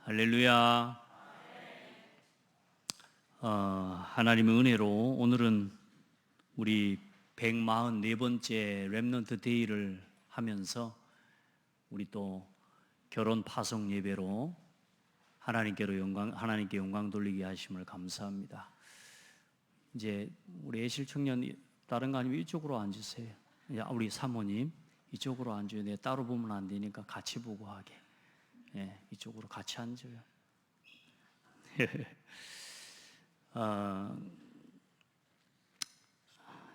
할렐루야. 하나님의 은혜로 오늘은 우리 144번째 렘넌트 데이를 하면서 우리 또 결혼 파송 예배로 하나님께 영광 돌리게 하심을 감사합니다. 이제 우리 애실 청년 다른 거 아니면 이쪽으로 앉으세요. 우리 사모님 이쪽으로 앉아요. 내 따로 보면 안 되니까 같이 보고 하게. 이쪽으로 같이 앉아요.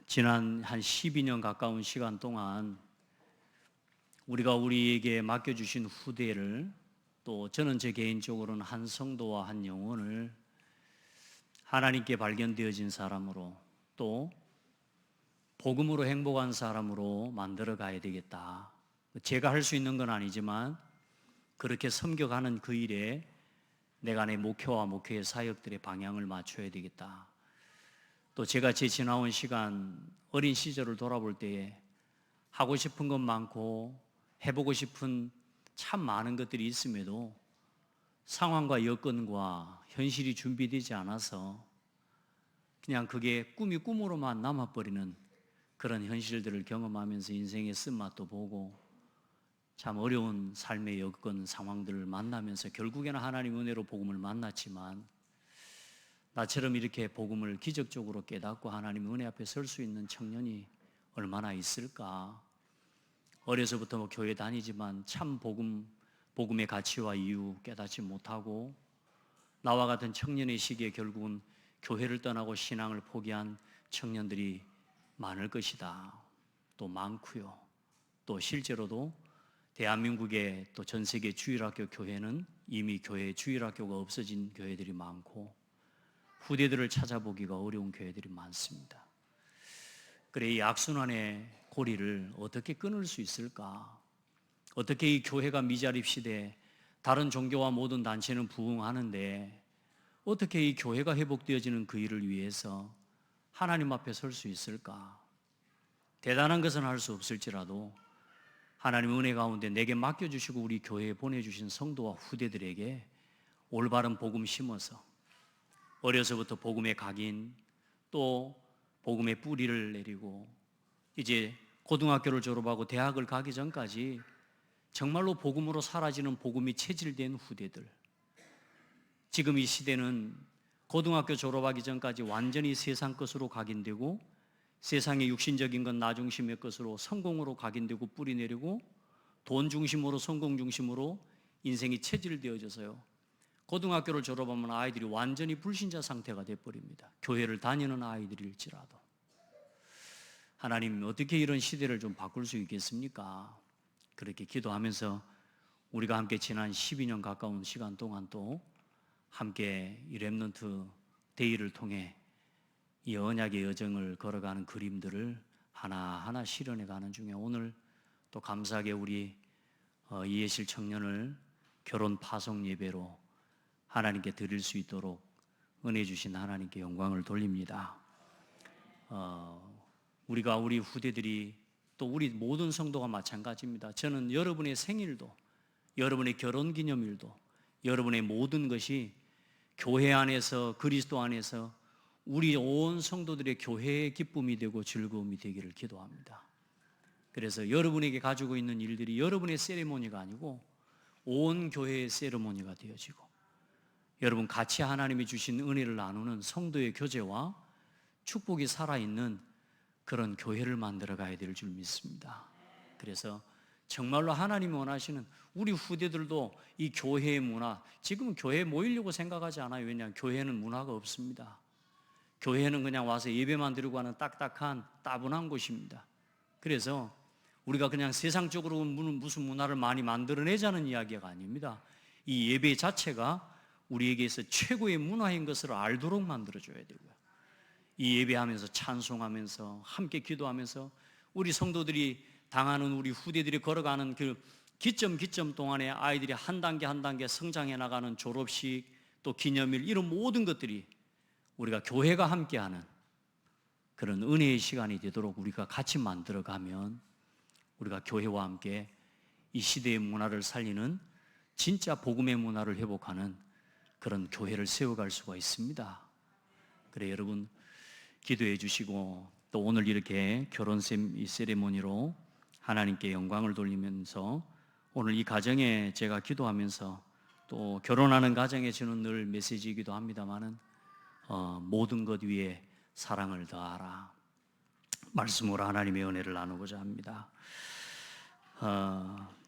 지난 한 12년 가까운 시간 동안 우리가 우리에게 맡겨주신 후대를, 또 저는 제 개인적으로는 한 성도와 한 영혼을 하나님께 발견되어진 사람으로, 또 복음으로 행복한 사람으로 만들어 가야 되겠다. 제가 할 수 있는 건 아니지만 그렇게 섬겨가는 그 일에 내가 내 목표와 목회의 사역들의 방향을 맞춰야 되겠다. 또 제가 제 지나온 시간, 어린 시절을 돌아볼 때에 하고 싶은 것 많고 해보고 싶은 참 많은 것들이 있음에도 상황과 여건과 현실이 준비되지 않아서 그냥 그게 꿈이 꿈으로만 남아버리는 그런 현실들을 경험하면서 인생의 쓴맛도 보고 참 어려운 삶의 여건 상황들을 만나면서 결국에는 하나님 은혜로 복음을 만났지만, 나처럼 이렇게 복음을 기적적으로 깨닫고 하나님 은혜 앞에 설 수 있는 청년이 얼마나 있을까. 어려서부터 교회 다니지만 참 복음의 가치와 이유 깨닫지 못하고 나와 같은 청년의 시기에 결국은 교회를 떠나고 신앙을 포기한 청년들이 많을 것이다. 또 많고요. 또 실제로도 대한민국의 또 전 세계 주일학교 교회는 이미 교회 주일학교가 없어진 교회들이 많고 후대들을 찾아보기가 어려운 교회들이 많습니다. 그래, 이 악순환의 고리를 어떻게 끊을 수 있을까? 어떻게 이 교회가 미자립 시대에 다른 종교와 모든 단체는 부흥하는데 어떻게 이 교회가 회복되어지는 그 일을 위해서 하나님 앞에 설 수 있을까? 대단한 것은 할 수 없을지라도 하나님의 은혜 가운데 내게 맡겨주시고 우리 교회에 보내주신 성도와 후대들에게 올바른 복음 심어서 어려서부터 복음의 각인, 또 복음의 뿌리를 내리고 이제 고등학교를 졸업하고 대학을 가기 전까지 정말로 복음으로 사라지는 복음이 체질된 후대들. 지금 이 시대는 고등학교 졸업하기 전까지 완전히 세상 것으로 각인되고 세상의 육신적인 건 나 중심의 것으로 성공으로 각인되고 뿌리 내리고 돈 중심으로 성공 중심으로 인생이 체질되어져서요, 고등학교를 졸업하면 아이들이 완전히 불신자 상태가 돼버립니다. 교회를 다니는 아이들일지라도. 하나님, 어떻게 이런 시대를 좀 바꿀 수 있겠습니까? 그렇게 기도하면서 우리가 함께 지난 12년 가까운 시간 동안 또 함께 이 렘넌트 데이를 통해 이 언약의 여정을 걸어가는 그림들을 하나하나 실현해가는 중에 오늘 또 감사하게 우리 이해실 청년을 결혼 파송 예배로 하나님께 드릴 수 있도록 은혜 주신 하나님께 영광을 돌립니다. 우리가 우리 후대들이 또 우리 모든 성도가 마찬가지입니다. 저는 여러분의 생일도, 여러분의 결혼기념일도, 여러분의 모든 것이 교회 안에서, 그리스도 안에서 우리 온 성도들의 교회의 기쁨이 되고 즐거움이 되기를 기도합니다. 그래서 여러분에게 가지고 있는 일들이 여러분의 세리머니가 아니고 온 교회의 세리머니가 되어지고 여러분 같이 하나님이 주신 은혜를 나누는 성도의 교제와 축복이 살아있는 그런 교회를 만들어 가야 될 줄 믿습니다. 그래서 정말로 하나님이 원하시는 우리 후대들도 이 교회의 문화, 지금은 교회에 모이려고 생각하지 않아요. 왜냐하면 교회는 문화가 없습니다. 교회는 그냥 와서 예배만 드리고 하는 딱딱한 따분한 곳입니다. 그래서 우리가 그냥 세상적으로 무슨 문화를 많이 만들어내자는 이야기가 아닙니다. 이 예배 자체가 우리에게서 최고의 문화인 것을 알도록 만들어줘야 되고요, 이 예배하면서 찬송하면서 함께 기도하면서 우리 성도들이 당하는, 우리 후대들이 걸어가는 그 기점 동안에 아이들이 한 단계 한 단계 성장해 나가는 졸업식, 또 기념일, 이런 모든 것들이 우리가 교회가 함께하는 그런 은혜의 시간이 되도록 우리가 같이 만들어가면 우리가 교회와 함께 이 시대의 문화를 살리는 진짜 복음의 문화를 회복하는 그런 교회를 세워갈 수가 있습니다. 그래 여러분 기도해 주시고 또 오늘 이렇게 결혼 세리머니로 하나님께 영광을 돌리면서 오늘 이 가정에 제가 기도하면서 또 결혼하는 가정에 주는 늘 메시지이기도 합니다만은 모든 것 위에 사랑을 더하라 말씀으로 하나님의 은혜를 나누고자 합니다.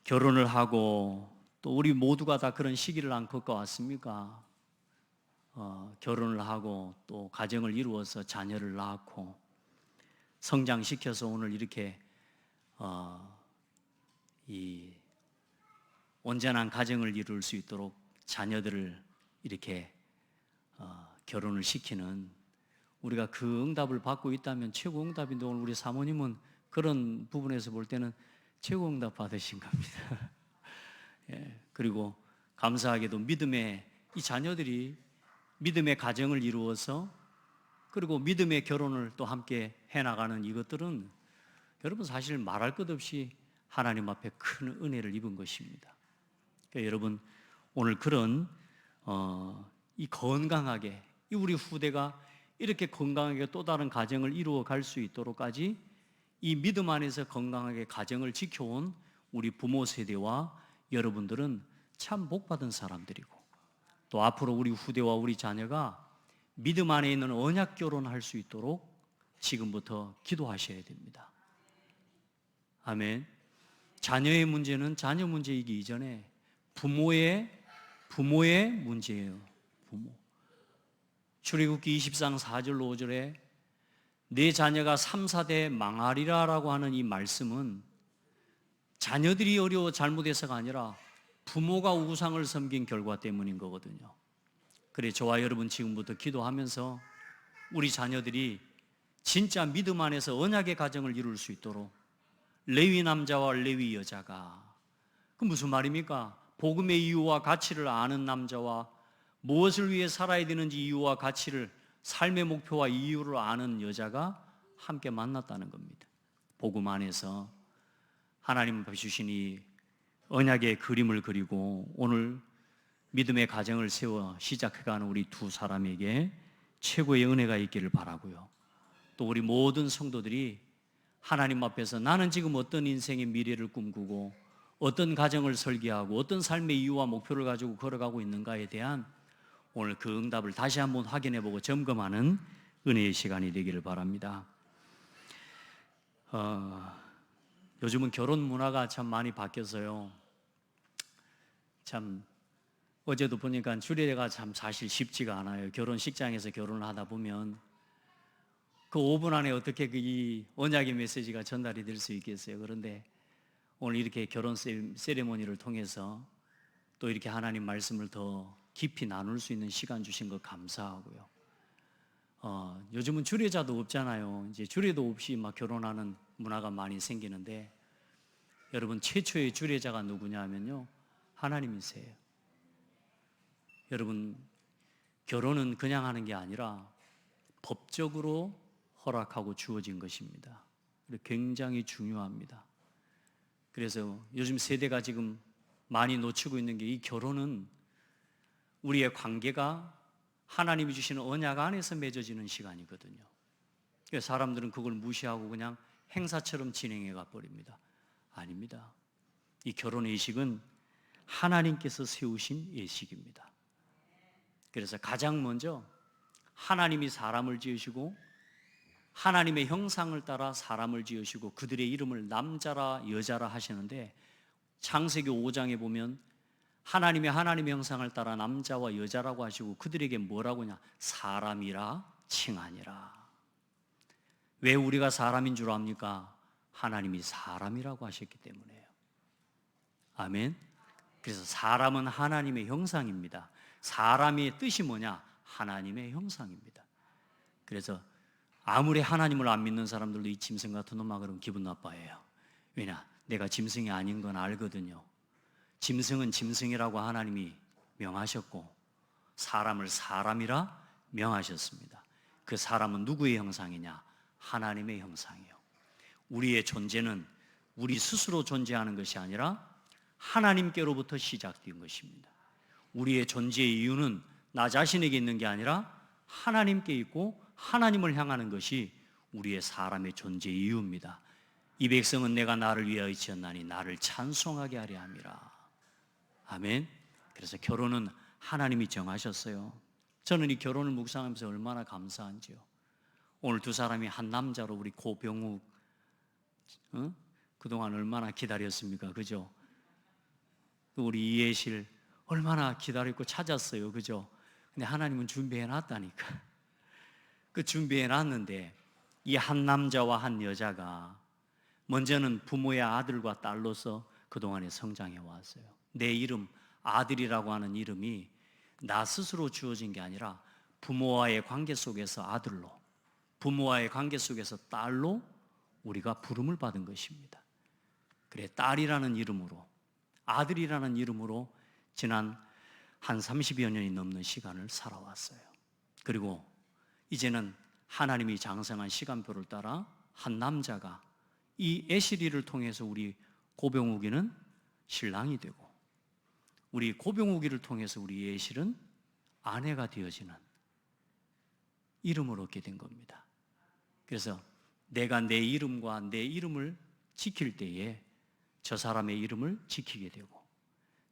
결혼을 하고 또 우리 모두가 다 그런 시기를 안 겪어왔습니까? 결혼을 하고 또 가정을 이루어서 자녀를 낳고 성장시켜서 오늘 이렇게 이 온전한 가정을 이룰 수 있도록 자녀들을 이렇게 결혼을 시키는 우리가 그 응답을 받고 있다면 최고 응답인데 오늘 우리 사모님은 그런 부분에서 볼 때는 최고 응답 받으신 겁니다. 예, 그리고 감사하게도 믿음의 이 자녀들이 믿음의 가정을 이루어서 그리고 믿음의 결혼을 또 함께 해나가는 이것들은 여러분 사실 말할 것 없이 하나님 앞에 큰 은혜를 입은 것입니다. 그러니까 여러분 오늘 그런 이 건강하게 이 우리 후대가 이렇게 건강하게 또 다른 가정을 이루어 갈 수 있도록까지 이 믿음 안에서 건강하게 가정을 지켜온 우리 부모 세대와 여러분들은 참 복받은 사람들이고 또 앞으로 우리 후대와 우리 자녀가 믿음 안에 있는 언약 결혼할 수 있도록 지금부터 기도하셔야 됩니다. 아멘. 자녀의 문제는 자녀 문제이기 이전에 부모의 문제예요. 부모. 출애굽기 20장 4절로 5절에 내 자녀가 3, 4대 망하리라라고 하는 이 말씀은 자녀들이 어려워 잘못해서가 아니라 부모가 우상을 섬긴 결과 때문인 거거든요. 그래 저와 여러분 지금부터 기도하면서 우리 자녀들이 진짜 믿음 안에서 언약의 가정을 이룰 수 있도록 레위 남자와 레위 여자가 그 무슨 말입니까? 복음의 이유와 가치를 아는 남자와 무엇을 위해 살아야 되는지 이유와 가치를 삶의 목표와 이유를 아는 여자가 함께 만났다는 겁니다. 복음 안에서 하나님 앞에 주신 이 언약의 그림을 그리고 오늘 믿음의 가정을 세워 시작해가는 우리 두 사람에게 최고의 은혜가 있기를 바라고요. 또 우리 모든 성도들이 하나님 앞에서 나는 지금 어떤 인생의 미래를 꿈꾸고 어떤 가정을 설계하고 어떤 삶의 이유와 목표를 가지고 걸어가고 있는가에 대한 오늘 그 응답을 다시 한번 확인해보고 점검하는 은혜의 시간이 되기를 바랍니다. 요즘은 결혼 문화가 참 많이 바뀌어서요. 참 어제도 보니까 주례가 참 사실 쉽지가 않아요. 결혼식장에서 결혼을 하다 보면 그 5분 안에 어떻게 이 언약의 메시지가 전달이 될 수 있겠어요. 그런데 오늘 이렇게 결혼 세리머니를 통해서 또 이렇게 하나님 말씀을 더 깊이 나눌 수 있는 시간 주신 것 감사하고요. 요즘은 주례자도 없잖아요. 이제 주례도 없이 막 결혼하는 문화가 많이 생기는데 여러분 최초의 주례자가 누구냐 하면요. 하나님이세요. 여러분 결혼은 그냥 하는 게 아니라 법적으로 허락하고 주어진 것입니다. 굉장히 중요합니다. 그래서 요즘 세대가 지금 많이 놓치고 있는 게 이 결혼은 우리의 관계가 하나님이 주시는 언약 안에서 맺어지는 시간이거든요. 그래서 사람들은 그걸 무시하고 그냥 행사처럼 진행해 가버립니다. 아닙니다. 이 결혼 예식은 하나님께서 세우신 예식입니다. 그래서 가장 먼저 하나님이 사람을 지으시고 하나님의 형상을 따라 사람을 지으시고 그들의 이름을 남자라 여자라 하시는데 창세기 5장에 보면 하나님의 형상을 따라 남자와 여자라고 하시고 그들에게 뭐라고 하냐? 사람이라 칭하니라. 왜 우리가 사람인 줄 압니까? 하나님이 사람이라고 하셨기 때문에요. 아멘. 그래서 사람은 하나님의 형상입니다. 사람의 뜻이 뭐냐? 하나님의 형상입니다. 그래서 아무리 하나님을 안 믿는 사람들도 이 짐승 같은 놈아 그러면 기분 나빠해요. 왜냐? 내가 짐승이 아닌 건 알거든요. 짐승은 짐승이라고 하나님이 명하셨고 사람을 사람이라 명하셨습니다. 그 사람은 누구의 형상이냐? 하나님의 형상이에요. 우리의 존재는 우리 스스로 존재하는 것이 아니라 하나님께로부터 시작된 것입니다. 우리의 존재의 이유는 나 자신에게 있는 게 아니라 하나님께 있고 하나님을 향하는 것이 우리의 사람의 존재의 이유입니다. 이 백성은 내가 나를 위하여 지었나니 나를 찬송하게 하려 함이라. 아멘. 그래서 결혼은 하나님이 정하셨어요. 저는 이 결혼을 묵상하면서 얼마나 감사한지요. 오늘 두 사람이 한 남자로 우리 고병욱 그동안 얼마나 기다렸습니까? 그죠? 또 우리 이해실 얼마나 기다렸고 찾았어요. 그죠? 근데 하나님은 준비해 놨다니까. 그 준비해 놨는데 이 한 남자와 한 여자가 먼저는 부모의 아들과 딸로서 그동안에 성장해 왔어요. 내 이름, 아들이라고 하는 이름이 나 스스로 주어진 게 아니라 부모와의 관계 속에서 아들로, 부모와의 관계 속에서 딸로 우리가 부름을 받은 것입니다. 그래, 딸이라는 이름으로, 아들이라는 이름으로 지난 한 30여 년이 넘는 시간을 살아왔어요. 그리고 이제는 하나님이 장성한 시간표를 따라 한 남자가 이 애시리를 통해서 우리 고병욱이는 신랑이 되고, 우리 고병욱이를 통해서 우리 애실은 아내가 되어지는 이름을 얻게 된 겁니다. 그래서 내가 내 이름과 내 이름을 지킬 때에 저 사람의 이름을 지키게 되고,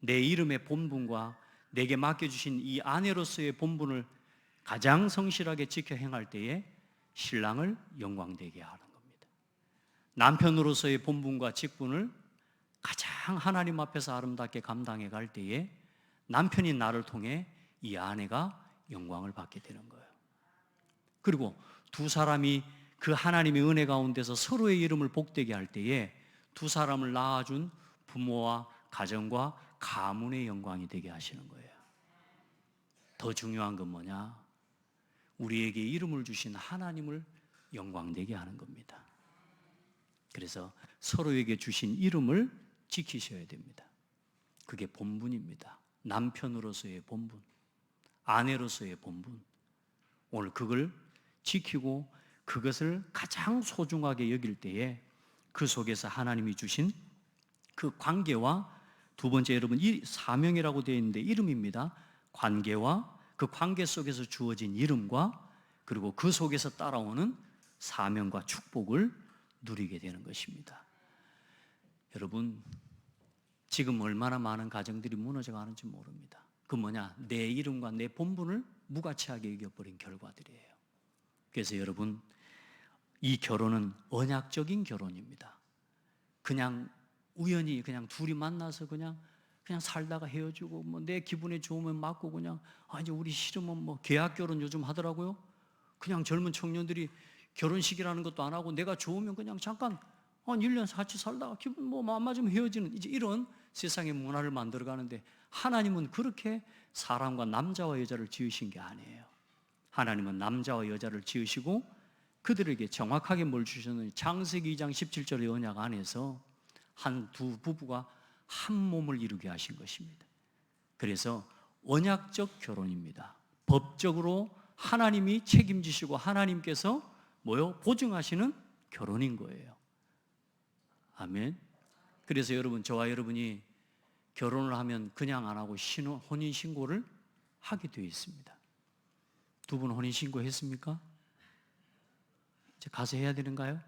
내 이름의 본분과 내게 맡겨주신 이 아내로서의 본분을 가장 성실하게 지켜 행할 때에 신랑을 영광되게 하는 겁니다. 남편으로서의 본분과 직분을 가장 하나님 앞에서 아름답게 감당해 갈 때에 남편인 나를 통해 이 아내가 영광을 받게 되는 거예요. 그리고 두 사람이 그 하나님의 은혜 가운데서 서로의 이름을 복되게 할 때에 두 사람을 낳아준 부모와 가정과 가문의 영광이 되게 하시는 거예요. 더 중요한 건 뭐냐? 우리에게 이름을 주신 하나님을 영광되게 하는 겁니다. 그래서 서로에게 주신 이름을 지키셔야 됩니다. 그게 본분입니다. 남편으로서의 본분, 아내로서의 본분. 오늘 그걸 지키고 그것을 가장 소중하게 여길 때에 그 속에서 하나님이 주신 그 관계와, 두 번째 여러분 이 사명이라고 되어 있는데 이름입니다. 관계와 그 관계 속에서 주어진 이름과 그리고 그 속에서 따라오는 사명과 축복을 누리게 되는 것입니다. 여러분, 지금 얼마나 많은 가정들이 무너져 가는지 모릅니다. 그 뭐냐? 내 이름과 내 본분을 무가치하게 여겨버린 결과들이에요. 그래서 여러분, 이 결혼은 언약적인 결혼입니다. 그냥 우연히 그냥 둘이 만나서 그냥 살다가 헤어지고 뭐 내 기분에 좋으면 맞고 그냥 이제 우리 싫으면 뭐 계약 결혼 요즘 하더라고요. 그냥 젊은 청년들이 결혼식이라는 것도 안 하고 내가 좋으면 그냥 잠깐 한 1년 같이 살다가 기분 뭐 안 맞으면 헤어지는 이제 이런 세상의 문화를 만들어 가는데, 하나님은 그렇게 사람과 남자와 여자를 지으신 게 아니에요. 하나님은 남자와 여자를 지으시고 그들에게 정확하게 뭘 주셨느냐? 창세기 2장 17절의 언약 안에서 두 부부가 한 몸을 이루게 하신 것입니다. 그래서 언약적 결혼입니다. 법적으로 하나님이 책임지시고 하나님께서 보증하시는 결혼인 거예요. 아멘. 그래서 여러분, 저와 여러분이 결혼을 하면 그냥 안 하고 혼인신고를 하게 되어 있습니다. 두 분 혼인신고 했습니까? 이제 가서 해야 되는가요?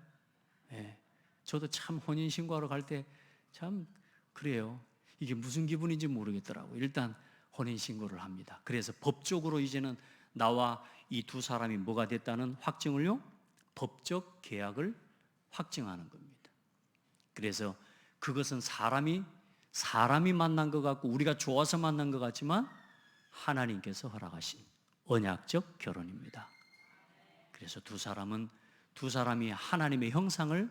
네. 저도 참 혼인신고하러 갈 때 참 그래요. 이게 무슨 기분인지 모르겠더라고요. 일단 혼인신고를 합니다. 그래서 법적으로 이제는 나와 이 두 사람이 뭐가 됐다는 확증을요, 법적 계약을 확증하는 겁니다. 그래서 그것은 사람이 만난 것 같고 우리가 좋아서 만난 것 같지만 하나님께서 허락하신 언약적 결혼입니다. 그래서 두 사람이 하나님의 형상을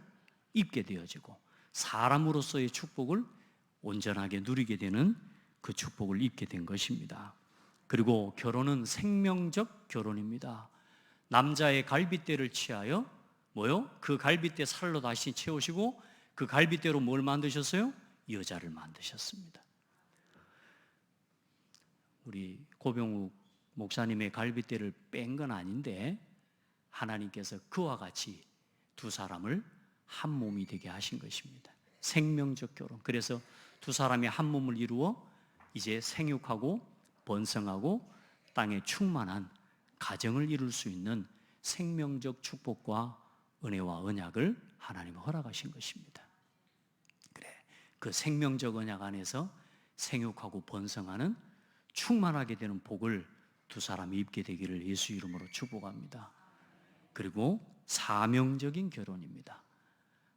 입게 되어지고 사람으로서의 축복을 온전하게 누리게 되는 그 축복을 입게 된 것입니다. 그리고 결혼은 생명적 결혼입니다. 남자의 갈빗대를 취하여 그 갈빗대 살로 다시 채우시고 그 갈빗대로 뭘 만드셨어요? 여자를 만드셨습니다. 우리 고병욱 목사님의 갈빗대를 뺀 건 아닌데 하나님께서 그와 같이 두 사람을 한 몸이 되게 하신 것입니다. 생명적 결혼. 그래서 두 사람이 한 몸을 이루어 이제 생육하고 번성하고 땅에 충만한 가정을 이룰 수 있는 생명적 축복과 은혜와 언약을 하나님은 허락하신 것입니다. 그래, 그 생명적 언약 안에서 생육하고 번성하는 충만하게 되는 복을 두 사람이 입게 되기를 예수 이름으로 축복합니다. 그리고 사명적인 결혼입니다.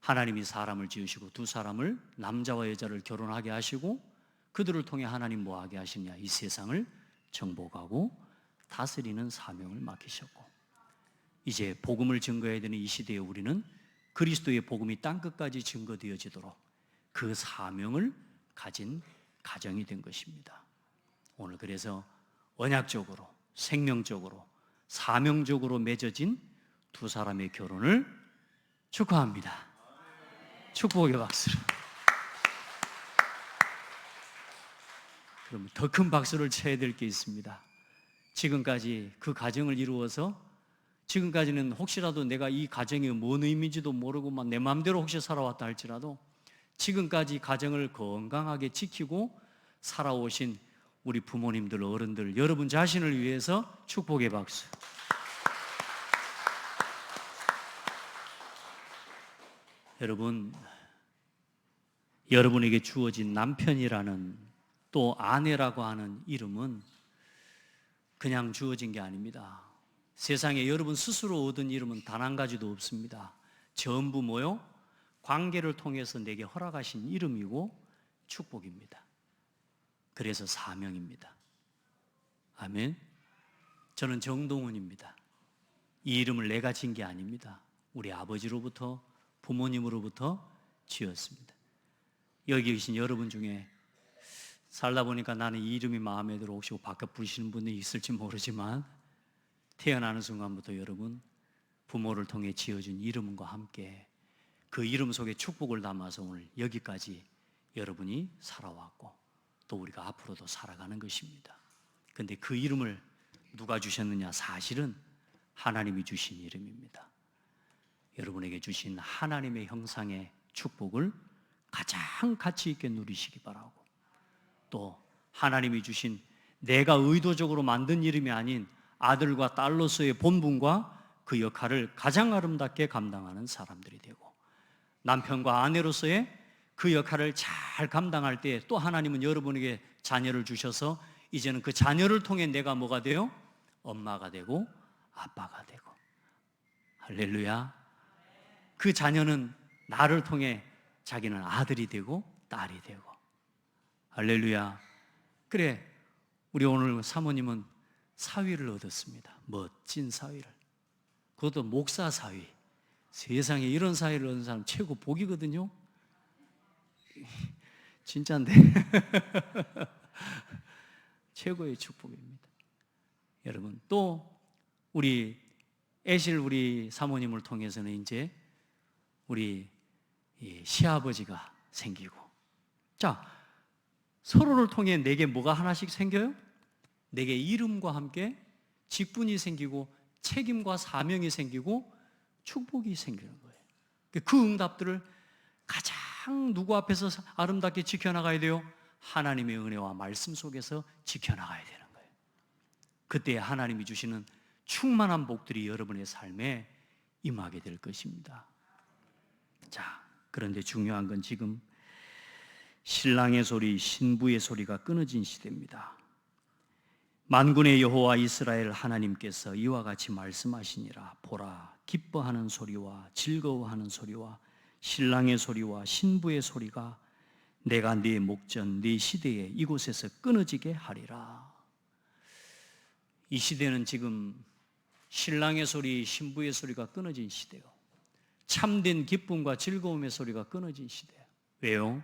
하나님이 사람을 지으시고 두 사람을, 남자와 여자를 결혼하게 하시고 그들을 통해 하나님 뭐 하게 하시냐, 이 세상을 정복하고 다스리는 사명을 맡기셨고, 이제 복음을 증거해야 되는 이 시대에 우리는 그리스도의 복음이 땅끝까지 증거되어지도록 그 사명을 가진 가정이 된 것입니다. 오늘 그래서 언약적으로, 생명적으로, 사명적으로 맺어진 두 사람의 결혼을 축하합니다. 축복의 박수를. 그럼 더 큰 박수를 쳐야 될 게 있습니다. 지금까지 그 가정을 이루어서, 지금까지는 혹시라도 내가 이 가정이 뭔 의미인지도 모르고 내 마음대로 혹시 살아왔다 할지라도 지금까지 가정을 건강하게 지키고 살아오신 우리 부모님들, 어른들, 여러분 자신을 위해서 축복의 박수. 여러분, 여러분에게 주어진 남편이라는, 또 아내라고 하는 이름은 그냥 주어진 게 아닙니다. 세상에 여러분 스스로 얻은 이름은 단 한 가지도 없습니다. 전부 뭐요? 관계를 통해서 내게 허락하신 이름이고 축복입니다. 그래서 사명입니다. 아멘. 저는 정동훈입니다. 이 이름을 내가 진 게 아닙니다. 우리 아버지로부터, 부모님으로부터 지었습니다. 여기 계신 여러분 중에 살다 보니까 나는 이 이름이 마음에 들어 혹시 바꿔 부르시는 분이 있을지 모르지만, 태어나는 순간부터 여러분 부모를 통해 지어준 이름과 함께 그 이름 속에 축복을 담아서 오늘 여기까지 여러분이 살아왔고 또 우리가 앞으로도 살아가는 것입니다. 그런데 그 이름을 누가 주셨느냐? 사실은 하나님이 주신 이름입니다. 여러분에게 주신 하나님의 형상의 축복을 가장 가치 있게 누리시기 바라고, 또 하나님이 주신 내가 의도적으로 만든 이름이 아닌 아들과 딸로서의 본분과 그 역할을 가장 아름답게 감당하는 사람들이 되고, 남편과 아내로서의 그 역할을 잘 감당할 때 또 하나님은 여러분에게 자녀를 주셔서 이제는 그 자녀를 통해 내가 뭐가 돼요? 엄마가 되고 아빠가 되고. 할렐루야. 그 자녀는 나를 통해 자기는 아들이 되고 딸이 되고. 할렐루야. 그래, 우리 오늘 사모님은 사위를 얻었습니다. 멋진 사위를. 그것도 목사 사위. 세상에 이런 사위를 얻은 사람 최고 복이거든요. 진짜인데 최고의 축복입니다. 여러분, 또 우리 애실 우리 사모님을 통해서는 이제 우리 시아버지가 생기고, 자, 서로를 통해 내게 뭐가 하나씩 생겨요? 내게 이름과 함께 직분이 생기고 책임과 사명이 생기고 축복이 생기는 거예요. 그 응답들을 가장 누구 앞에서 아름답게 지켜나가야 돼요? 하나님의 은혜와 말씀 속에서 지켜나가야 되는 거예요. 그때 하나님이 주시는 충만한 복들이 여러분의 삶에 임하게 될 것입니다. 자, 그런데 중요한 건 지금 신랑의 소리, 신부의 소리가 끊어진 시대입니다. 만군의 여호와 이스라엘 하나님께서 이와 같이 말씀하시니라. 보라, 기뻐하는 소리와 즐거워하는 소리와 신랑의 소리와 신부의 소리가 내가 네 목전, 네 시대에 이곳에서 끊어지게 하리라. 이 시대는 지금 신랑의 소리, 신부의 소리가 끊어진 시대요. 참된 기쁨과 즐거움의 소리가 끊어진 시대예요. 왜요?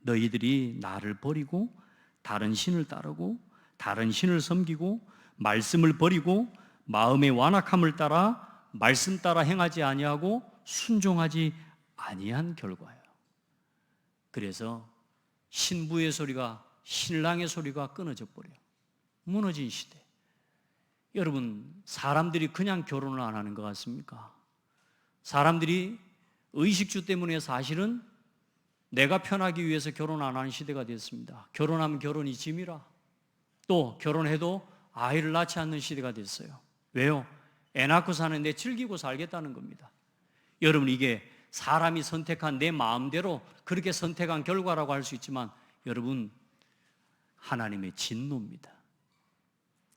너희들이 나를 버리고 다른 신을 따르고 다른 신을 섬기고 말씀을 버리고 마음의 완악함을 따라 말씀 따라 행하지 아니하고 순종하지 아니한 결과예요. 그래서 신부의 소리가, 신랑의 소리가 끊어져 버려요. 무너진 시대. 여러분, 사람들이 그냥 결혼을 안 하는 것 같습니까? 사람들이 의식주 때문에 사실은 내가 편하기 위해서 결혼 안 하는 시대가 됐습니다. 결혼하면 결혼이 짐이라. 또 결혼해도 아이를 낳지 않는 시대가 됐어요. 왜요? 애 낳고 사는데 즐기고 살겠다는 겁니다. 여러분, 이게 사람이 선택한 내 마음대로 그렇게 선택한 결과라고 할 수 있지만 여러분, 하나님의 진노입니다.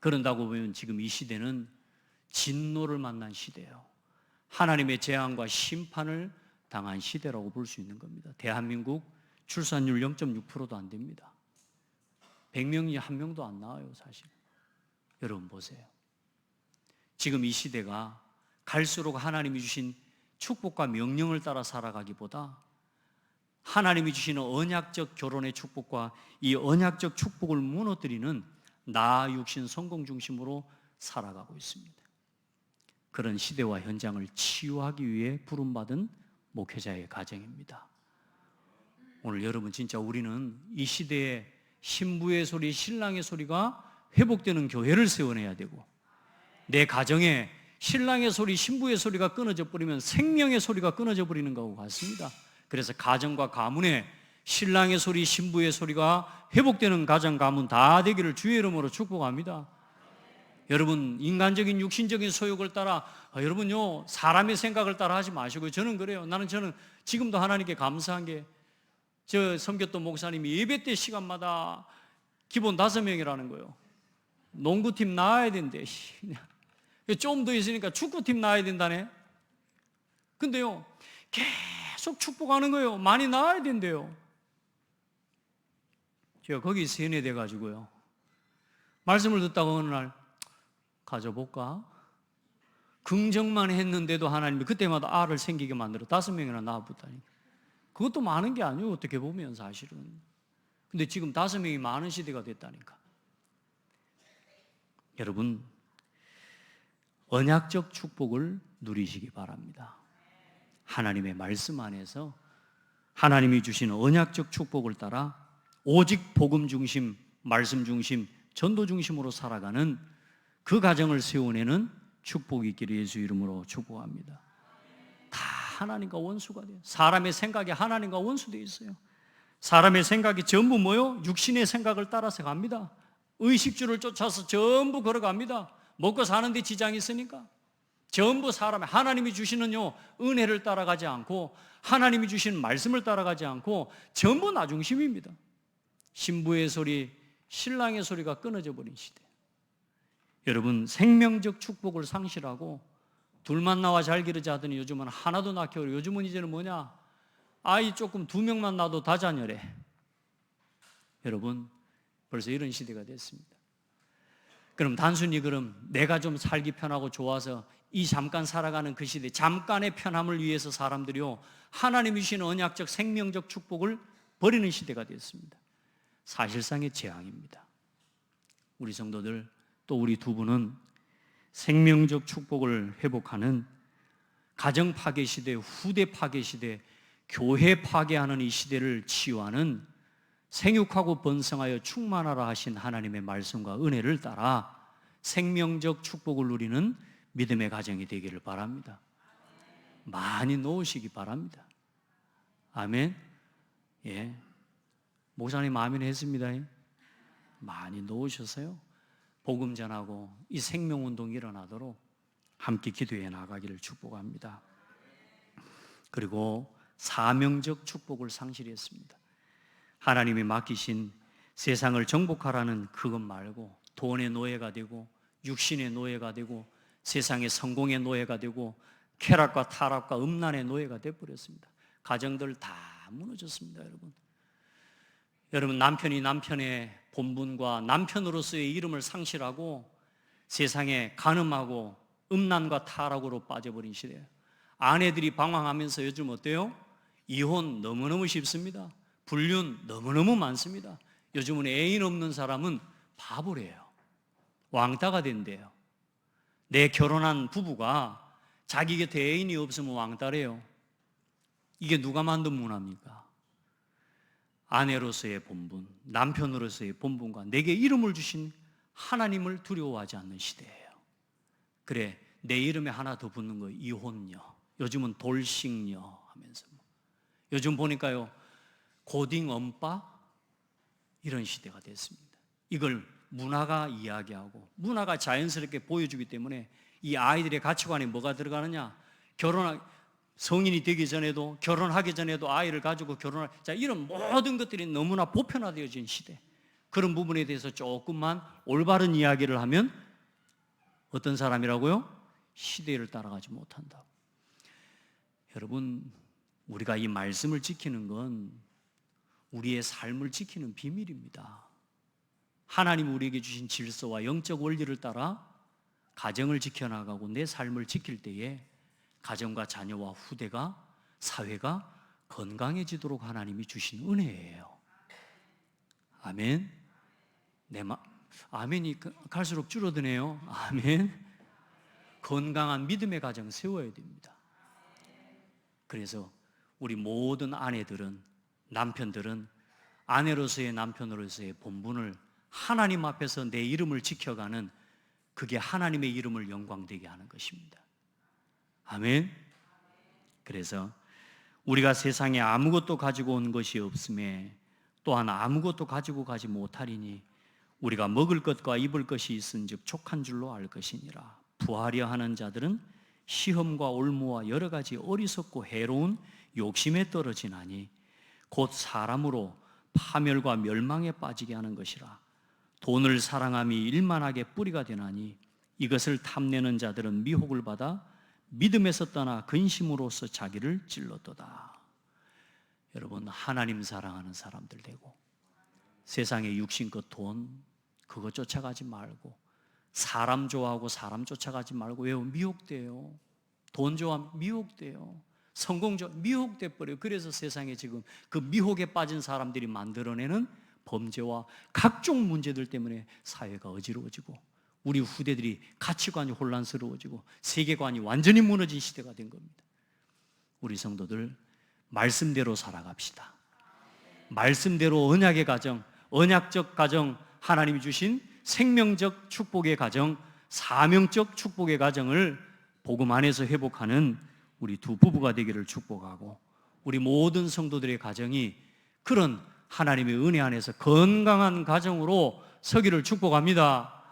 그런다고 보면 지금 이 시대는 진노를 만난 시대예요. 하나님의 재앙과 심판을 당한 시대라고 볼 수 있는 겁니다. 대한민국 출산율 0.6%도 안 됩니다. 100명이 1명도 안 나와요, 사실. 여러분 보세요. 지금 이 시대가 갈수록 하나님이 주신 축복과 명령을 따라 살아가기보다 하나님이 주시는 언약적 결혼의 축복과 이 언약적 축복을 무너뜨리는 나 육신 성공 중심으로 살아가고 있습니다. 그런 시대와 현장을 치유하기 위해 부름받은 목회자의 가정입니다. 오늘 여러분, 진짜 우리는 이 시대에 신부의 소리, 신랑의 소리가 회복되는 교회를 세워내야 되고, 내 가정에 신랑의 소리, 신부의 소리가 끊어져 버리면 생명의 소리가 끊어져 버리는 것과 같습니다. 그래서 가정과 가문에 신랑의 소리, 신부의 소리가 회복되는 가정, 가문 다 되기를 주의 이름으로 축복합니다. 여러분, 인간적인 육신적인 소욕을 따라 여러분요, 사람의 생각을 따라 하지 마시고요. 저는 그래요. 저는 지금도 하나님께 감사한 게, 저 섬겼던 목사님이 예배 때 시간마다 기본 5명이라는 거예요. 농구팀 나와야 된대. 좀 더 있으니까 축구팀 나와야 된다네. 근데요, 계속 축복하는 거예요. 많이 나와야 된대요. 제가 거기 세뇌돼 가지고요, 말씀을 듣다가 어느 날 가져볼까? 긍정만 했는데도 하나님이 그때마다 알을 생기게 만들어 5명이나 낳아붙다니. 그것도 많은 게 아니에요, 어떻게 보면 사실은. 근데 지금 5명이 많은 시대가 됐다니까. 여러분, 언약적 축복을 누리시기 바랍니다. 하나님의 말씀 안에서 하나님이 주시는 언약적 축복을 따라 오직 복음 중심, 말씀 중심, 전도 중심으로 살아가는 그 가정을 세워내는 축복이 있기를 예수 이름으로 축복합니다. 다 하나님과 원수가 돼요. 사람의 생각이 하나님과 원수되어 있어요. 사람의 생각이 전부 뭐요? 육신의 생각을 따라서 갑니다. 의식주를 쫓아서 전부 걸어갑니다. 먹고 사는데 지장이 있으니까. 전부 사람의, 하나님이 주시는요 은혜를 따라가지 않고, 하나님이 주시는 말씀을 따라가지 않고 전부 나 중심입니다. 신부의 소리, 신랑의 소리가 끊어져 버린 시대. 여러분, 생명적 축복을 상실하고 둘만 나와 잘 기르자 하더니 요즘은 하나도 낳기 어려워. 요즘은 이제는 뭐냐? 아이 조금 2명만 낳아도 다자녀래. 여러분, 벌써 이런 시대가 됐습니다. 그럼 단순히 내가 좀 살기 편하고 좋아서 이 잠깐 살아가는 그 시대, 잠깐의 편함을 위해서 사람들이요, 하나님이 주시는 언약적 생명적 축복을 버리는 시대가 됐습니다. 사실상의 재앙입니다. 우리 성도들, 또 우리 두 분은 생명적 축복을 회복하는 가정 파괴 시대, 후대 파괴 시대, 교회 파괴하는 이 시대를 치유하는 생육하고 번성하여 충만하라 하신 하나님의 말씀과 은혜를 따라 생명적 축복을 누리는 믿음의 가정이 되기를 바랍니다. 많이 놓으시기 바랍니다. 아멘. 예, 목사님 아멘 했습니다. 많이 놓으셨어요. 복음 전하고 이 생명운동이 일어나도록 함께 기도해 나가기를 축복합니다. 그리고 사명적 축복을 상실했습니다. 하나님이 맡기신 세상을 정복하라는 그것 말고 돈의 노예가 되고 육신의 노예가 되고 세상의 성공의 노예가 되고 쾌락과 타락과 음란의 노예가 되어버렸습니다. 가정들 다 무너졌습니다. 여러분, 남편이 남편의 본분과 남편으로서의 이름을 상실하고 세상에 간음하고 음란과 타락으로 빠져버린 시대예요. 아내들이 방황하면서 요즘 어때요? 이혼 너무너무 쉽습니다. 불륜 너무너무 많습니다. 요즘은 애인 없는 사람은 바보래요. 왕따가 된대요. 내 결혼한 부부가 자기 곁에 애인이 없으면 왕따래요. 이게 누가 만든 문화입니까? 아내로서의 본분, 남편으로서의 본분과 내게 이름을 주신 하나님을 두려워하지 않는 시대예요. 그래, 내 이름에 하나 더 붙는 거 이혼녀, 요즘은 돌싱녀 하면서 요즘 보니까요, 고딩 엄빠 이런 시대가 됐습니다. 이걸 문화가 이야기하고 문화가 자연스럽게 보여주기 때문에 이 아이들의 가치관에 뭐가 들어가느냐? 성인이 되기 전에도, 결혼하기 전에도 아이를 가지고 자, 이런 모든 것들이 너무나 보편화되어진 시대. 그런 부분에 대해서 조금만 올바른 이야기를 하면 어떤 사람이라고요? 시대를 따라가지 못한다. 여러분, 우리가 이 말씀을 지키는 건 우리의 삶을 지키는 비밀입니다. 하나님 우리에게 주신 질서와 영적 원리를 따라 가정을 지켜나가고 내 삶을 지킬 때에 가정과 자녀와 후대가, 사회가 건강해지도록 하나님이 주신 은혜예요. 아멘. 아멘이 갈수록 줄어드네요. 아멘. 건강한 믿음의 가정 세워야 됩니다. 그래서 우리 모든 아내들은, 남편들은 아내로서의, 남편으로서의 본분을 하나님 앞에서 내 이름을 지켜가는, 그게 하나님의 이름을 영광되게 하는 것입니다. 아멘. 그래서 우리가 세상에 아무것도 가지고 온 것이 없음에 또한 아무것도 가지고 가지 못하리니 우리가 먹을 것과 입을 것이 있은즉 족한 줄로 알 것이니라. 부하려 하는 자들은 시험과 올무와 여러 가지 어리석고 해로운 욕심에 떨어지나니 곧 사람으로 파멸과 멸망에 빠지게 하는 것이라. 돈을 사랑함이 일만하게 뿌리가 되나니 이것을 탐내는 자들은 미혹을 받아 믿음에서 떠나 근심으로써 자기를 찔렀도다. 여러분, 하나님 사랑하는 사람들 되고 세상의 육신껏 돈 그거 쫓아가지 말고, 사람 좋아하고 사람 쫓아가지 말고. 왜요? 미혹돼요. 돈 좋아하면 미혹돼요. 성공 미혹돼 버려요. 그래서 세상에 지금 그 미혹에 빠진 사람들이 만들어내는 범죄와 각종 문제들 때문에 사회가 어지러워지고 우리 후대들이 가치관이 혼란스러워지고 세계관이 완전히 무너진 시대가 된 겁니다. 우리 성도들 말씀대로 살아갑시다. 말씀대로 언약의 가정, 언약적 가정, 하나님이 주신 생명적 축복의 가정, 사명적 축복의 가정을 복음 안에서 회복하는 우리 두 부부가 되기를 축복하고, 우리 모든 성도들의 가정이 그런 하나님의 은혜 안에서 건강한 가정으로 서기를 축복합니다.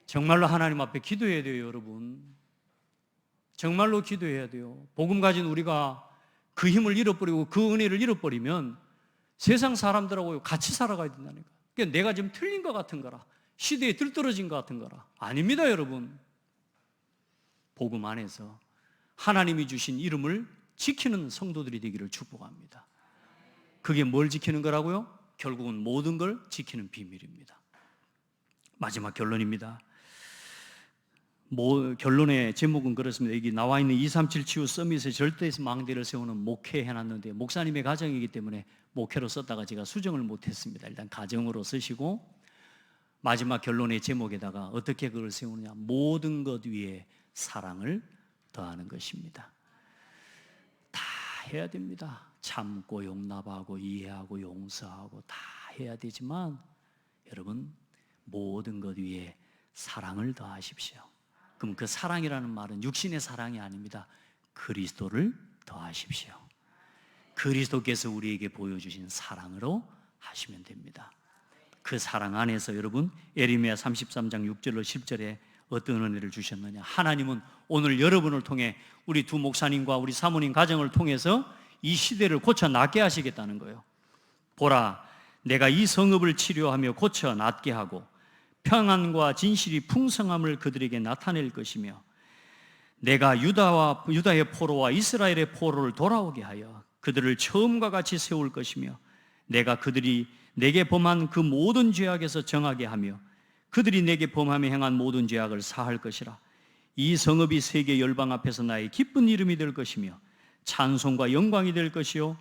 정말로 하나님 앞에 기도해야 돼요, 여러분. 정말로 기도해야 돼요. 복음 가진 우리가 그 힘을 잃어버리고 그 은혜를 잃어버리면 세상 사람들하고 같이 살아가야 된다니까. 그러니까 내가 지금 틀린 것 같은 거라, 시대에 들떨어진 것 같은 거라. 아닙니다, 여러분. 복음 안에서 하나님이 주신 이름을 지키는 성도들이 되기를 축복합니다. 그게 뭘 지키는 거라고요? 결국은 모든 걸 지키는 비밀입니다. 마지막 결론입니다. 결론의 제목은 그렇습니다. 여기 나와 있는 237 치유 서밋에 절대에서 망대를 세우는 목회 해놨는데, 목사님의 가정이기 때문에 목회로 썼다가 제가 수정을 못했습니다. 일단 가정으로 쓰시고, 마지막 결론의 제목에다가 어떻게 그걸 세우느냐, 모든 것 위에 사랑을 더하는 것입니다. 다 해야 됩니다. 참고 용납하고 이해하고 용서하고 다 해야 되지만 여러분, 모든 것 위에 사랑을 더하십시오. 그럼 그 사랑이라는 말은 육신의 사랑이 아닙니다. 그리스도를 더하십시오. 그리스도께서 우리에게 보여주신 사랑으로 하시면 됩니다. 그 사랑 안에서 여러분, 예레미야 33장 6절로 10절에 어떤 은혜를 주셨느냐, 하나님은 오늘 여러분을 통해 우리 두 목사님과 우리 사모님 가정을 통해서 이 시대를 고쳐 낫게 하시겠다는 거예요. 보라, 내가 이 성읍을 치료하며 고쳐 낫게 하고 평안과 진실이 풍성함을 그들에게 나타낼 것이며, 내가 유다의 포로와 이스라엘의 포로를 돌아오게 하여 그들을 처음과 같이 세울 것이며, 내가 그들이 내게 범한 그 모든 죄악에서 정하게 하며 그들이 내게 범하며 행한 모든 죄악을 사할 것이라. 이 성읍이 세계 열방 앞에서 나의 기쁜 이름이 될 것이며 찬송과 영광이 될 것이요,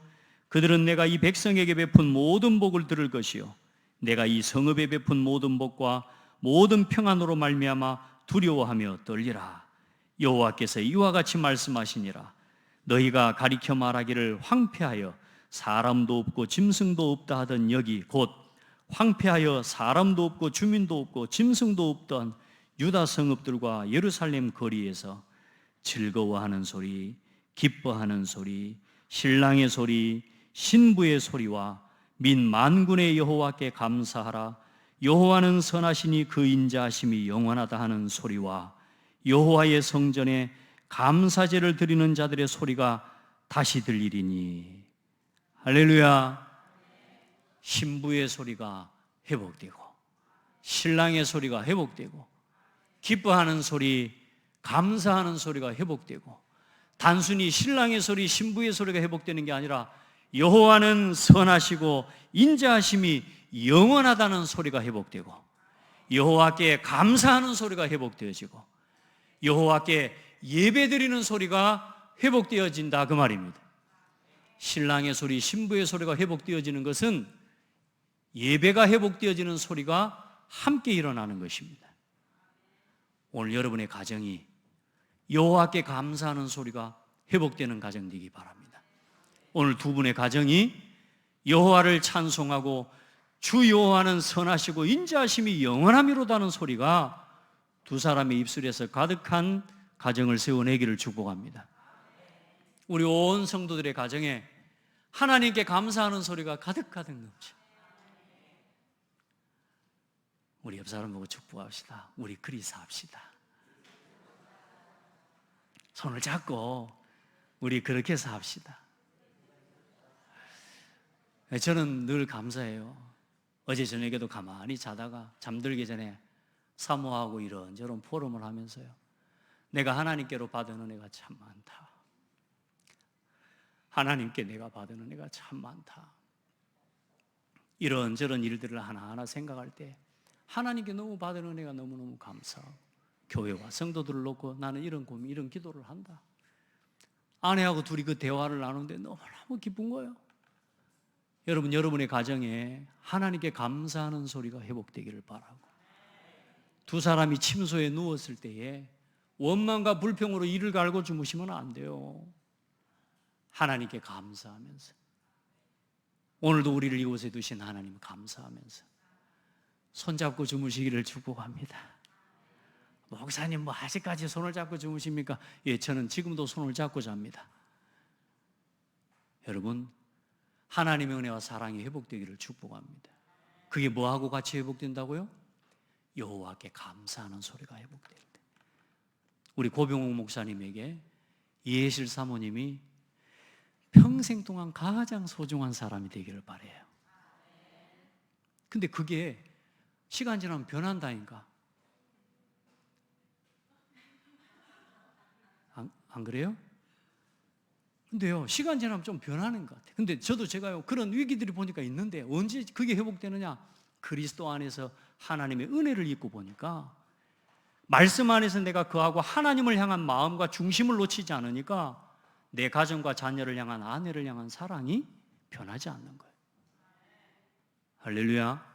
그들은 내가 이 백성에게 베푼 모든 복을 들을 것이요, 내가 이 성읍에 베푼 모든 복과 모든 평안으로 말미암아 두려워하며 떨리라. 여호와께서 이와 같이 말씀하시니라. 너희가 가리켜 말하기를 황폐하여 사람도 없고 짐승도 없다 하던 여기, 곧 황폐하여 사람도 없고 주민도 없고 짐승도 없던 유다 성읍들과 예루살렘 거리에서 즐거워하는 소리, 기뻐하는 소리, 신랑의 소리, 신부의 소리와 민 만군의 여호와께 감사하라. 여호와는 선하시니 그 인자하심이 영원하다 하는 소리와 여호와의 성전에 감사제를 드리는 자들의 소리가 다시 들리리니. 할렐루야. 신부의 소리가 회복되고 신랑의 소리가 회복되고 기뻐하는 소리, 감사하는 소리가 회복되고, 단순히 신랑의 소리, 신부의 소리가 회복되는 게 아니라 여호와는 선하시고 인자하심이 영원하다는 소리가 회복되고, 여호와께 감사하는 소리가 회복되어지고, 여호와께 예배드리는 소리가 회복되어진다, 그 말입니다. 신랑의 소리, 신부의 소리가 회복되어지는 것은 예배가 회복되어지는 소리가 함께 일어나는 것입니다. 오늘 여러분의 가정이 여호와께 감사하는 소리가 회복되는 가정 되기 바랍니다. 오늘 두 분의 가정이 여호와를 찬송하고 주 여호와는 선하시고 인자하심이 영원함이로다는 소리가 두 사람의 입술에서 가득한 가정을 세워내기를 축복합니다. 우리 온 성도들의 가정에 하나님께 감사하는 소리가 가득가득 넘쳐. 우리 옆 사람 보고 축복합시다. 우리 그리 삽시다. 손을 잡고 우리 그렇게 삽시다. 저는 늘 감사해요. 어제 저녁에도 가만히 자다가 잠들기 전에 사모하고 이런저런 포럼을 하면서요, 내가 하나님께로 받은 은혜가 참 많다. 하나님께 내가 받은 은혜가 참 많다. 이런저런 일들을 하나하나 생각할 때 하나님께 너무 받은 은혜가 너무너무 감사하고, 교회와 성도들을 놓고 나는 이런 고민, 이런 기도를 한다. 아내하고 둘이 그 대화를 나누는데 너무너무 기쁜 거예요. 여러분, 여러분의 가정에 하나님께 감사하는 소리가 회복되기를 바라고, 두 사람이 침소에 누웠을 때에 원망과 불평으로 이를 갈고 주무시면 안 돼요. 하나님께 감사하면서, 오늘도 우리를 이곳에 두신 하나님 감사하면서 손잡고 주무시기를 축복합니다. 목사님 뭐 아직까지 손을 잡고 주무십니까? 예, 저는 지금도 손을 잡고 잡니다. 여러분, 하나님의 은혜와 사랑이 회복되기를 축복합니다. 그게 뭐하고 같이 회복된다고요? 여호와께 감사하는 소리가 회복될 때. 우리 고병옥 목사님에게 이해실 사모님이 평생 동안 가장 소중한 사람이 되기를 바라요. 근데 그게 시간 지나면 변한다니까. 안 그래요? 근데요, 시간 지나면 좀 변하는 것 같아요. 근데 저도 제가요, 그런 위기들이 보니까 있는데 언제 그게 회복되느냐? 그리스도 안에서 하나님의 은혜를 입고 보니까, 말씀 안에서 내가 그하고 하나님을 향한 마음과 중심을 놓치지 않으니까 내 가정과 자녀를 향한, 아내를 향한 사랑이 변하지 않는 거예요. 할렐루야.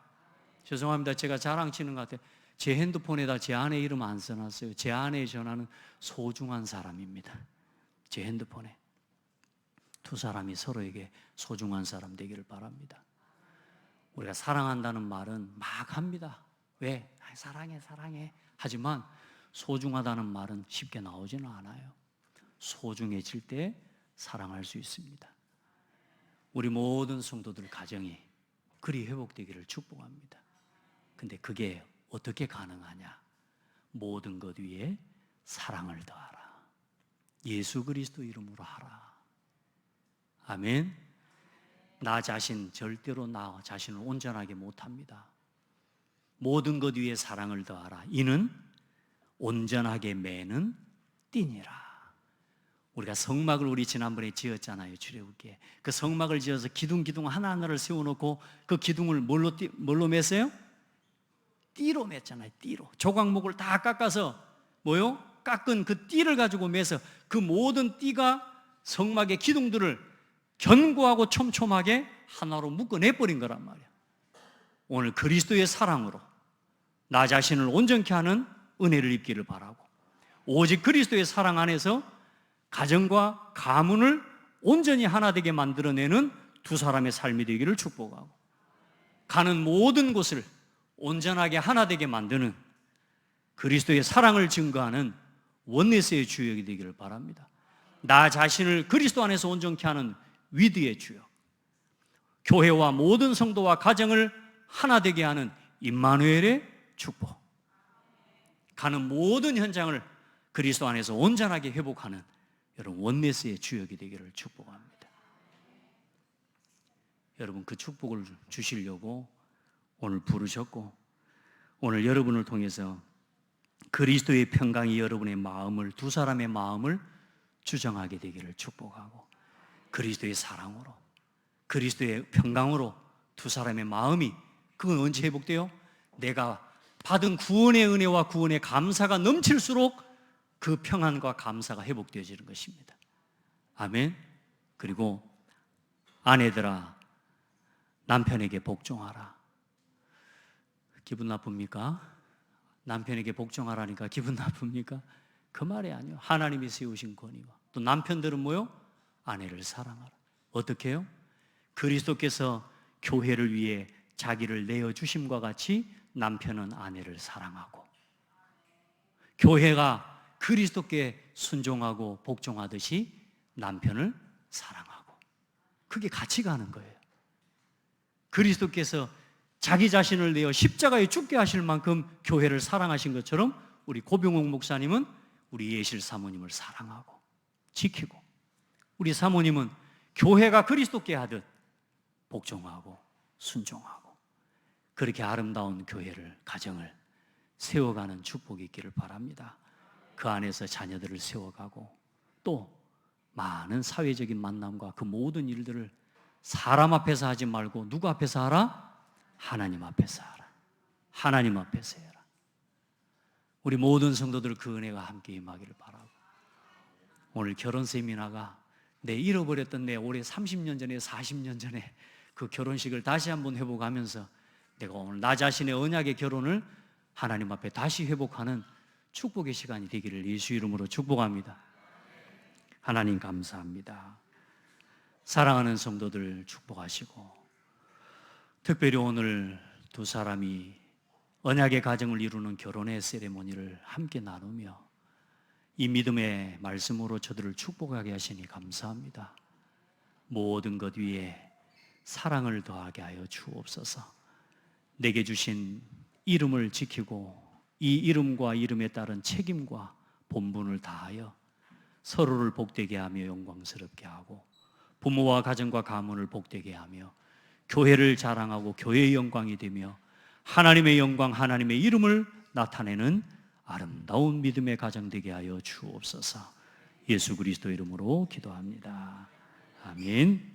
죄송합니다. 제가 자랑치는 것 같아요. 제 핸드폰에다 제 아내 이름 안 써놨어요. 제 아내의 전화는 소중한 사람입니다. 제 핸드폰에. 두 사람이 서로에게 소중한 사람 되기를 바랍니다. 우리가 사랑한다는 말은 막 합니다. 왜? 사랑해, 사랑해. 하지만 소중하다는 말은 쉽게 나오지는 않아요. 소중해질 때 사랑할 수 있습니다. 우리 모든 성도들 가정이 그리 회복되기를 축복합니다. 근데 그게 어떻게 가능하냐? 모든 것 위에 사랑을 더하라. 예수 그리스도 이름으로 하라. 아멘. 나 자신 절대로 나 자신을 온전하게 못합니다. 모든 것 위에 사랑을 더하라. 이는 온전하게 매는 띠니라. 우리가 성막을 우리 지난번에 지었잖아요. 출애굽기에. 그 성막을 지어서 기둥 하나하나를 세워놓고 그 기둥을 뭘로 맸어요? 띠로 맸잖아요. 띠로. 조각목을 다 깎아서 뭐요? 깎은 그 띠를 가지고 매서 그 모든 띠가 성막의 기둥들을 견고하고 촘촘하게 하나로 묶어내버린 거란 말이야. 오늘 그리스도의 사랑으로 나 자신을 온전케 하는 은혜를 입기를 바라고, 오직 그리스도의 사랑 안에서 가정과 가문을 온전히 하나 되게 만들어내는 두 사람의 삶이 되기를 축복하고, 가는 모든 곳을 온전하게 하나 되게 만드는 그리스도의 사랑을 증거하는 원네스의 주역이 되기를 바랍니다. 나 자신을 그리스도 안에서 온전케 하는 위드의 주역, 교회와 모든 성도와 가정을 하나 되게 하는 임마누엘의 축복, 가는 모든 현장을 그리스도 안에서 온전하게 회복하는 여러분 원네스의 주역이 되기를 축복합니다. 여러분 그 축복을 주시려고 오늘 부르셨고, 오늘 여러분을 통해서 그리스도의 평강이 여러분의 마음을, 두 사람의 마음을 주정하게 되기를 축복하고, 그리스도의 사랑으로, 그리스도의 평강으로 두 사람의 마음이, 그건 언제 회복돼요? 내가 받은 구원의 은혜와 구원의 감사가 넘칠수록 그 평안과 감사가 회복되어지는 것입니다. 아멘. 그리고 아내들아, 남편에게 복종하라. 기분 나쁩니까? 남편에게 복종하라니까 기분 나쁩니까? 그 말이 아니에요. 하나님이 세우신 권위와, 또 남편들은 뭐요? 아내를 사랑하라. 어떻게 해요? 그리스도께서 교회를 위해 자기를 내어주심과 같이 남편은 아내를 사랑하고, 교회가 그리스도께 순종하고 복종하듯이 남편을 사랑하고, 그게 같이 가는 거예요. 그리스도께서 자기 자신을 내어 십자가에 죽게 하실 만큼 교회를 사랑하신 것처럼 우리 고병욱 목사님은 우리 예실 사모님을 사랑하고 지키고, 우리 사모님은 교회가 그리스도께 하듯 복종하고 순종하고, 그렇게 아름다운 교회를, 가정을 세워가는 축복이 있기를 바랍니다. 그 안에서 자녀들을 세워가고, 또 많은 사회적인 만남과 그 모든 일들을 사람 앞에서 하지 말고 누구 앞에서 하라? 하나님 앞에서 하라. 하나님 앞에서 해라. 우리 모든 성도들 그 은혜가 함께 임하기를 바라고, 오늘 결혼 세미나가 내 잃어버렸던 내 올해 30년 전에 40년 전에 그 결혼식을 다시 한번 회복하면서 내가 오늘 나 자신의 언약의 결혼을 하나님 앞에 다시 회복하는 축복의 시간이 되기를 예수 이름으로 축복합니다. 하나님 감사합니다. 사랑하는 성도들 축복하시고, 특별히 오늘 두 사람이 언약의 가정을 이루는 결혼의 세레모니를 함께 나누며 이 믿음의 말씀으로 저들을 축복하게 하시니 감사합니다. 모든 것 위에 사랑을 더하게 하여 주옵소서. 내게 주신 이름을 지키고 이 이름과 이름에 따른 책임과 본분을 다하여 서로를 복되게 하며 영광스럽게 하고, 부모와 가정과 가문을 복되게 하며 교회를 자랑하고 교회의 영광이 되며 하나님의 영광, 하나님의 이름을 나타내는 아름다운 믿음의 가정 되게 하여 주옵소서. 예수 그리스도 이름으로 기도합니다. 아멘.